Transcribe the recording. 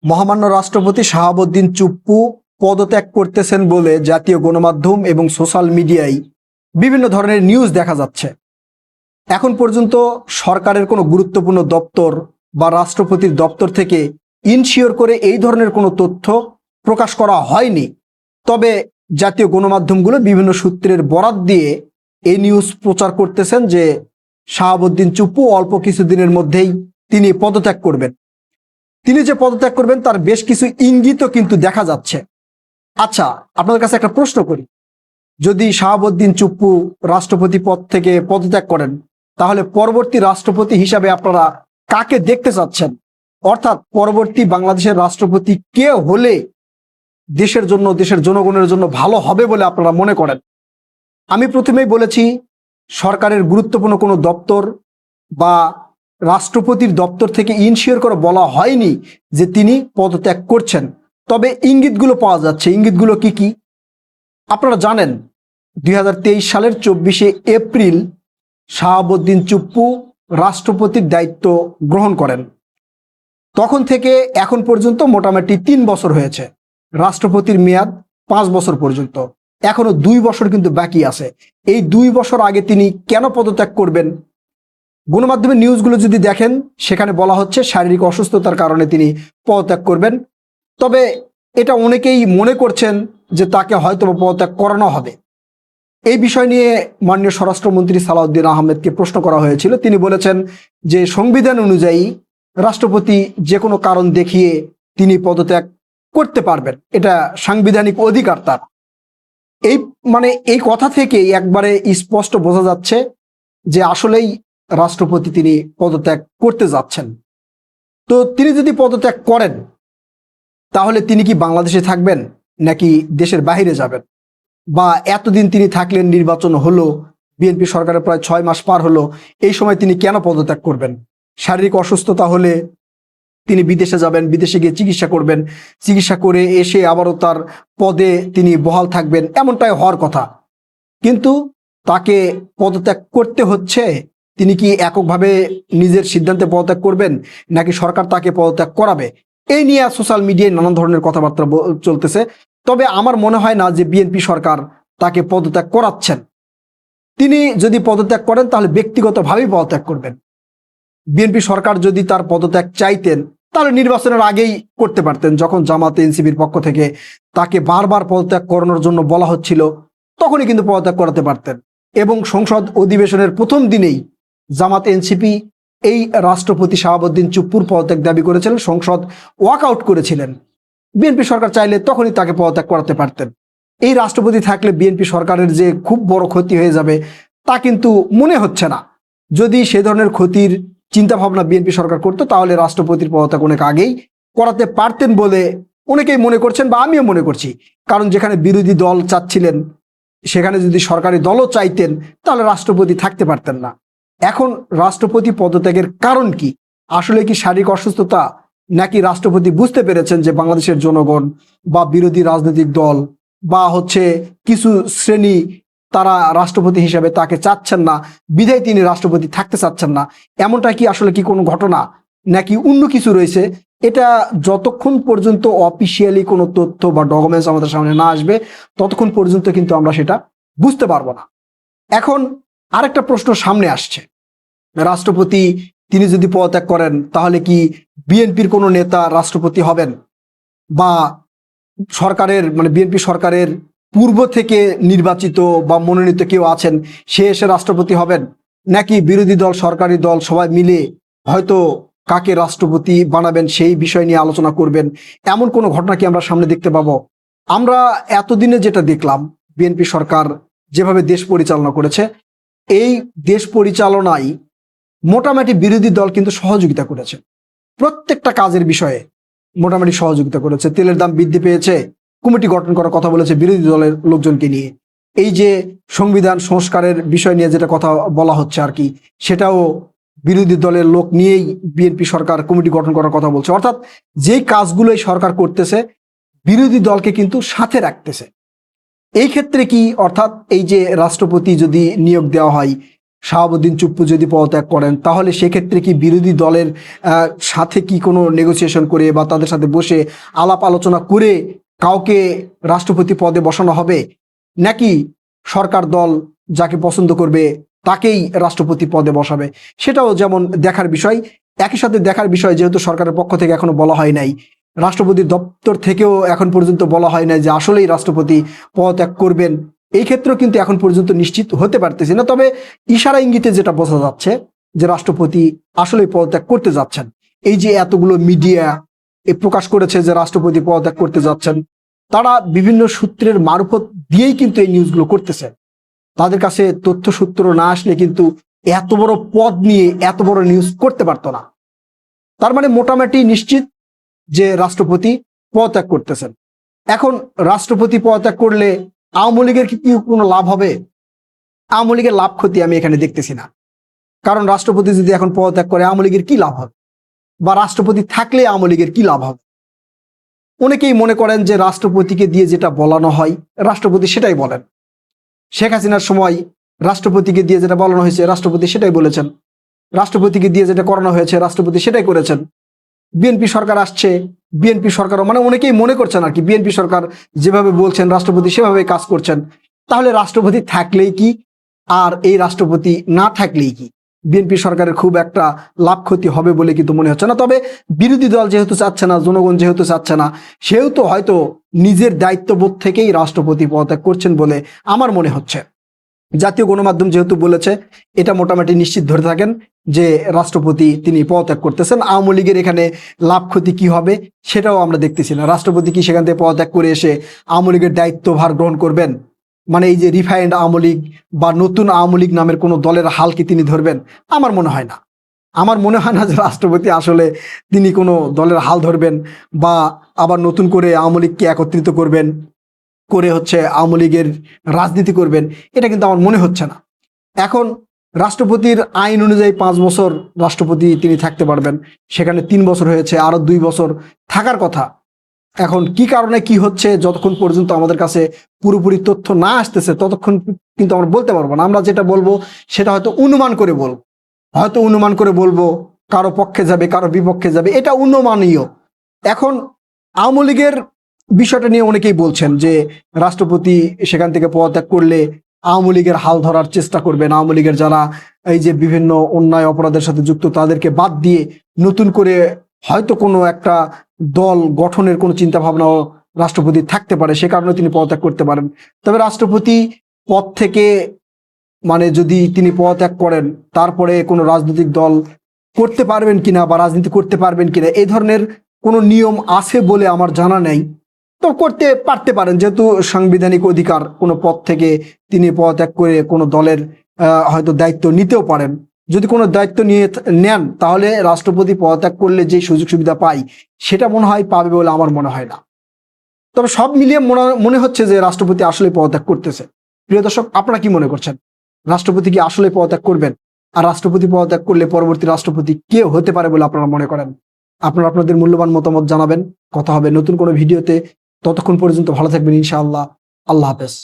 মহামান্য রাষ্ট্রপতি শাহাবুদ্দিন চুপ্পু পদত্যাগ করতেছেন বলে জাতীয় গণমাধ্যম এবং সোশ্যাল মিডিয়ায় বিভিন্ন ধরনের নিউজ দেখা যাচ্ছে। এখন পর্যন্ত সরকারের কোনো গুরুত্বপূর্ণ দপ্তর বা রাষ্ট্রপতির দপ্তর থেকে ইনশিওর করে এই ধরনের কোনো তথ্য প্রকাশ করা হয়নি। তবে জাতীয় গণমাধ্যমগুলো বিভিন্ন সূত্রের বরাত দিয়ে এই নিউজ প্রচার করতেছেন যে শাহাবুদ্দিন চুপ্পু অল্প কিছুদিনের মধ্যেই তিনি পদত্যাগ করবেন। তিনি যে পদত্যাগ করবেন তার বেশ কিছু ইঙ্গিতও কিন্তু দেখা যাচ্ছে। আচ্ছা, আপনাদের কাছে একটা প্রশ্ন করি, যদি শাহাবুদ্দিন চুপ্পু রাষ্ট্রপতি পদ থেকে পদত্যাগ করেন তাহলে পরবর্তী রাষ্ট্রপতি হিসাবে আপনারা কাকে দেখতে চাচ্ছেন? অর্থাৎ পরবর্তী বাংলাদেশের রাষ্ট্রপতি কে হলে দেশের জন্য, দেশের জনগণের জন্য ভালো হবে বলে আপনারা মনে করেন? আমি প্রথমেই বলেছি, সরকারের গুরুত্বপূর্ণ কোনো দপ্তর বা রাষ্ট্রপতির দপ্তর থেকে ইনশিওর করে বলা হয়নি যে তিনি পদত্যাগ করছেন। তবে ইঙ্গিতগুলো পাওয়া যাচ্ছে। ইঙ্গিতগুলো কি কি আপনারা জানেন? 2023 সালের 24শে এপ্রিল শাহাবুদ্দিন চুপ্পু রাষ্ট্রপতির দায়িত্ব গ্রহণ করেন। তখন থেকে এখন পর্যন্ত মোটামুটি 3 বছর হয়েছে। রাষ্ট্রপতির মেয়াদ 5 বছর পর্যন্ত, এখনো 2 বছর কিন্তু বাকি আছে। এই 2 বছর আগে তিনি কেন পদত্যাগ করবেন? গণমাধ্যমের নিউজগুলো যদি দেখেন, সেখানে বলা হচ্ছে শারীরিক অসুস্থতার কারণে তিনি পদত্যাগ করবেন। তবে এটা অনেকেই মনে করছেন যে তাকে হয়তো পদত্যাগ করানো হবে। এই বিষয় নিয়ে মাননীয় স্বরাষ্ট্রমন্ত্রী সালাউদ্দিন আহমেদকে প্রশ্ন করা হয়েছিল। তিনি বলেছেন যে সংবিধান অনুযায়ী রাষ্ট্রপতি যে কোনো কারণ দেখিয়ে তিনি পদত্যাগ করতে পারবেন, এটা সাংবিধানিক অধিকার তার। এই কথা থেকেই একবারে স্পষ্ট বোঝা যাচ্ছে যে আসলেই রাষ্ট্রপতি তিনি পদত্যাগ করতে যাচ্ছেন। তো তিনি যদি পদত্যাগ করেন তাহলে তিনি কি বাংলাদেশে থাকবেন নাকি দেশের বাইরে যাবেন? বা এতদিন তিনি থাকলেন, নির্বাচন হলো, বিএনপি সরকারের প্রায় 6 মাস পার হলো, এই সময় তিনি কেন পদত্যাগ করবেন? শারীরিক অসুস্থতা হলে তিনি বিদেশে যাবেন, বিদেশে গিয়ে চিকিৎসা করবেন, চিকিৎসা করে এসে আবারও তার পদে তিনি বহাল থাকবেন, এমনটাই হওয়ার কথা। কিন্তু তাকে পদত্যাগ করতে হচ্ছে। তিনি কি এককভাবে নিজের সিদ্ধান্তে পদত্যাগ করবেন নাকি সরকার তাকে পদত্যাগ করাবে? এই নিয়ে সোশ্যাল মিডিয়ায় নানান ধরনের কথাবার্তা চলতেছে। তবে আমার মনে হয় না যে বিএনপি সরকার তাকে পদত্যাগ করাচ্ছেন। তিনি যদি পদত্যাগ করেন তাহলে ব্যক্তিগতভাবেই পদত্যাগ করবেন। বিএনপি সরকার যদি তার পদত্যাগ চাইতেন তাহলে নির্বাচনের আগেই করতে পারতেন। যখন জামাত এনসিপির পক্ষ থেকে তাকে বারবার পদত্যাগ করানোর জন্য বলা হচ্ছিল, তখনই কিন্তু পদত্যাগ করাতে পারতেন। এবং সংসদ অধিবেশনের প্রথম দিনেই জামাত এনসিপি এই রাষ্ট্রপতি শাহাবুদ্দিন চুপ্পুর পদত্যাগ দাবি করেছিলেন, সংসদ ওয়াকআউট করেছিলেন। বিএনপি সরকার চাইলে তখনই তাকে পদত্যাগ করাতে পারতেন। এই রাষ্ট্রপতি থাকলে বিএনপি সরকারের যে খুব বড় ক্ষতি হয়ে যাবে তা কিন্তু মনে হচ্ছে না। যদি সে ধরনের ক্ষতির চিন্তা ভাবনা বিএনপি সরকার করতো তাহলে রাষ্ট্রপতির পদত্যাগ অনেক আগেই করাতে পারতেন বলে অনেকেই মনে করছেন, বা আমিও মনে করছি। কারণ যেখানে বিরোধী দল চাচ্ছিলেন সেখানে যদি সরকারি দলও চাইতেন তাহলে রাষ্ট্রপতি থাকতে পারতেন না। এখন রাষ্ট্রপতি পদত্যাগের কারণ কি? আসলে কি শারীরিক অসুস্থতা, নাকি রাষ্ট্রপতি বুঝতে পেরেছেন যে বাংলাদেশের জনগণ বা বিরোধী রাজনৈতিক দল বা কিছু শ্রেণী তারা রাষ্ট্রপতি হিসাবে তাকে চাচ্ছেন না, বিধায় তিনি রাষ্ট্রপতি থাকতে চাচ্ছেন না? এমনটা কি আসলে কি কোনো ঘটনা, নাকি অন্য কিছু রয়েছে? এটা যতক্ষণ পর্যন্ত অফিসিয়ালি কোনো তথ্য বা ডকুমেন্টস আমাদের সামনে না আসবে ততক্ষণ পর্যন্ত কিন্তু আমরা সেটা বুঝতে পারবো না। এখন আরেকটা প্রশ্ন সামনে আসছে, রাষ্ট্রপতি তিনি যদি পদত্যাগ করেন তাহলে কি বিএনপির কোনো নেতা রাষ্ট্রপতি হবেন? বা সরকারের বিএনপি সরকারের পূর্ব থেকে নির্বাচিত বা মনোনীত কেউ আছেন সে এসে রাষ্ট্রপতি হবেন? নাকি বিরোধী দল, সরকারি দল সবাই মিলে হয়তো কাকে রাষ্ট্রপতি বানাবেন সেই বিষয় নিয়ে আলোচনা করবেন? এমন কোনো ঘটনা কি আমরা সামনে দেখতে পাবো? আমরা এতদিনে যেটা দেখলাম, বিএনপি সরকার যেভাবে দেশ পরিচালনা করেছে, এই দেশ পরিচালনায় মোটামুটি বিরোধী দল কিন্তু সহযোগিতা করেছে। প্রত্যেকটা কাজের বিষয়ে মোটামুটি সহযোগিতা করেছে। তেলের দাম বৃদ্ধি পেয়েছে, কমিটি গঠন করার কথা বলেছে বিরোধী দলের লোকজনকে নিয়ে। এই যে সংবিধান সংস্কারের বিষয় নিয়ে যেটা কথা বলা হচ্ছে আর কি, সেটাও বিরোধী দলের লোক নিয়েই বিএনপি সরকার কমিটি গঠন করার কথা বলছে। অর্থাৎ যেই কাজগুলোই সরকার করতেছে বিরোধী দলকে কিন্তু সাথে রাখতেছে। এই ক্ষেত্রে কি, অর্থাৎ এই যে রাষ্ট্রপতি যদি নিয়োগ দেওয়া হয়, শাহাবুদ্দিন চুপ্পু যদি পদত্যাগ করেন, তাহলে সেক্ষেত্রে কি বিরোধী দলের সাথে কি কোনো নেগোসিয়েশন করে বা তাদের সাথে বসে আলাপ আলোচনা করে কাউকে রাষ্ট্রপতি পদে বসানো হবে, নাকি সরকার দল যাকে পছন্দ করবে তাকেই রাষ্ট্রপতি পদে বসাবে? সেটাও যেমন দেখার বিষয়। একই সাথে দেখার বিষয়, যেহেতু সরকারের পক্ষ থেকে এখনো বলা হয় নাই, রাষ্ট্রপতির দপ্তর থেকেও এখন পর্যন্ত বলা হয় নাই যে আসলেই রাষ্ট্রপতি পদত্যাগ করবেন, এই ক্ষেত্রেও কিন্তু এখন পর্যন্ত নিশ্চিত হতে পারতেছি না। তবে ইশারা ইঙ্গিতে যেটা বোঝা যাচ্ছে যে রাষ্ট্রপতি আসলেই পদত্যাগ করতে যাচ্ছেন। এই যে এতগুলো মিডিয়া প্রকাশ করেছে যে রাষ্ট্রপতি পদত্যাগ করতে যাচ্ছেন, তারা বিভিন্ন সূত্রের মারফত দিয়েই কিন্তু এই নিউজগুলো করতেছে। তাদের কাছে তথ্য সূত্র না আসলে কিন্তু এত বড় পদ নিয়ে এত বড় নিউজ করতে পারতো না। তার মানে মোটামুটি নিশ্চিত যে রাষ্ট্রপতি পদত্যাগ করতেছেন। এখন রাষ্ট্রপতি পদত্যাগ করলে আওয়ামী লীগের কি কোনো লাভ হবে? আওয়ামী লীগের লাভ ক্ষতি আমি এখানে দেখতেছি না। কারণ রাষ্ট্রপতি যদি এখন পদত্যাগ করে আওয়ামী লীগের কি লাভ হবে, বা রাষ্ট্রপতি থাকলে আওয়ামী লীগের কি লাভ হবে? অনেকেই মনে করেন যে রাষ্ট্রপতিকে দিয়ে যেটা বলানো হয় রাষ্ট্রপতি সেটাই বলেন। শেখ হাসিনার সময় রাষ্ট্রপতিকে দিয়ে যেটা বলানো হয়েছে রাষ্ট্রপতি সেটাই বলেছেন, রাষ্ট্রপতিকে দিয়ে যেটা করানো হয়েছে রাষ্ট্রপতি সেটাই করেছেন। বিএনপি সরকার আসছে, বিএনপি সরকারও মানে অনেকেই মনে করছেন আর কি, বিএনপি সরকার যেভাবে বলছেন রাষ্ট্রপতি সেভাবে কাজ করছেন। তাহলে রাষ্ট্রপতি থাকলেই কি আর এই রাষ্ট্রপতি না থাকলেই কি? বিএনপি সরকারের খুব একটা লাভ ক্ষতি হবে বলে কিন্তু মনে হচ্ছে না। তবে বিরোধী দল যেহেতু চাচ্ছে না, জনগণ যেহেতু চাচ্ছে না, সেহেতু হয়তো নিজের দায়িত্ববোধ থেকেই রাষ্ট্রপতি পদত্যাগ করছেন বলে আমার মনে হচ্ছে। জাতীয় গণমাধ্যম যেহেতু বলেছে, এটা মোটামুটি নিশ্চিত ধরে থাকেন যে রাষ্ট্রপতি তিনি পদত্যাগ করতেছেন। আওয়ামী লীগের এখানে লাভ ক্ষতি কি হবে সেটাও আমরা দেখতেছি না। রাষ্ট্রপতি কি সেখান থেকে পদত্যাগ করে এসে আওয়ামী লীগের দায়িত্বভার গ্রহণ করবেন? মানে এই যে রিফাইন্ড আওয়ামী লীগ বা নতুন আওয়ামী লীগ নামের কোনো দলের হাল কি তিনি ধরবেন? আমার মনে হয় না। আমার মনে হয় না যে রাষ্ট্রপতি আসলে তিনি কোনো দলের হাল ধরবেন বা আবার নতুন করে আওয়ামী লীগকে একত্রিত করবেন, করে হচ্ছে আওয়ামী লীগের রাজনীতি করবেন, এটা কিন্তু আমার মনে হচ্ছে না। এখন রাষ্ট্রপতির আইন অনুযায়ী 5 বছর রাষ্ট্রপতি তিনি থাকতে পারবেন, সেখানে 3 বছর হয়েছে, আরো 2 বছর থাকার কথা। এখন কি কারণে কি হচ্ছে, যতক্ষণ পর্যন্ত আমাদের কাছে পুরোপুরি তথ্য না আসতেছে ততক্ষণ কিন্তু আমরা বলতে পারবো না। আমরা যেটা বলবো সেটা হয়তো অনুমান করে বলবো, হয়তো অনুমান করে বলবো, কারো পক্ষে যাবে কারো বিপক্ষে যাবে, এটা অনুমানীয়। এখন আওয়ামী লীগের বিষয়টা নিয়ে অনেকেই বলছেন যে রাষ্ট্রপতি সেখান থেকে পদত্যাগ করলে আওয়ামী লীগের হাল ধরার চেষ্টা করবেন, আওয়ামী লীগের যারা এই যে বিভিন্ন অন্যায় অপরাধের সাথে যুক্ত তাদেরকে বাদ দিয়ে নতুন করে হয়তো কোনো একটা দল গঠনের কোনো চিন্তা ভাবনাও রাষ্ট্রপতি থাকতে পারে, সে কারণে তিনি পদত্যাগ করতে পারেন। তবে রাষ্ট্রপতি পদ থেকে মানে যদি তিনি পদত্যাগ করেন, তারপরে কোনো রাজনৈতিক দল করতে পারবেন কিনা বা রাজনীতি করতে পারবেন কিনা এই ধরনের কোনো নিয়ম আছে বলে আমার জানা নেই। তো করতে পারতে পারেন, যেহেতু সাংবিধানিক অধিকার, কোনো পদ থেকে তিনি পদত্যাগ করে কোনো দলের হয়তো দায়িত্ব নিতেও পারেন। যদি কোনো দায়িত্ব নিয়ে নেন তাহলে রাষ্ট্রপতি পদত্যাগ করলে যে সুযোগ সুবিধা পাই সেটা মনে হয় পাবে বলে আমার মনে হয় না। তবে সব মিলিয়ে মনে হচ্ছে যে রাষ্ট্রপতি আসলে পদত্যাগ করতেছে। প্রিয় দর্শক, আপনারা কি মনে করছেন? রাষ্ট্রপতি কি আসলে পদত্যাগ করবেন? আর রাষ্ট্রপতি পদত্যাগ করলে পরবর্তী রাষ্ট্রপতি কে হতে পারে বলে আপনারা মনে করেন? আপনারা আপনাদের মূল্যবান মতামত জানাবেন। কথা হবে নতুন কোনো ভিডিওতে। ততক্ষণ পর্যন্ত ভালো থাকবেন ইনশাআল্লাহ। আল্লাহ হাফেজ।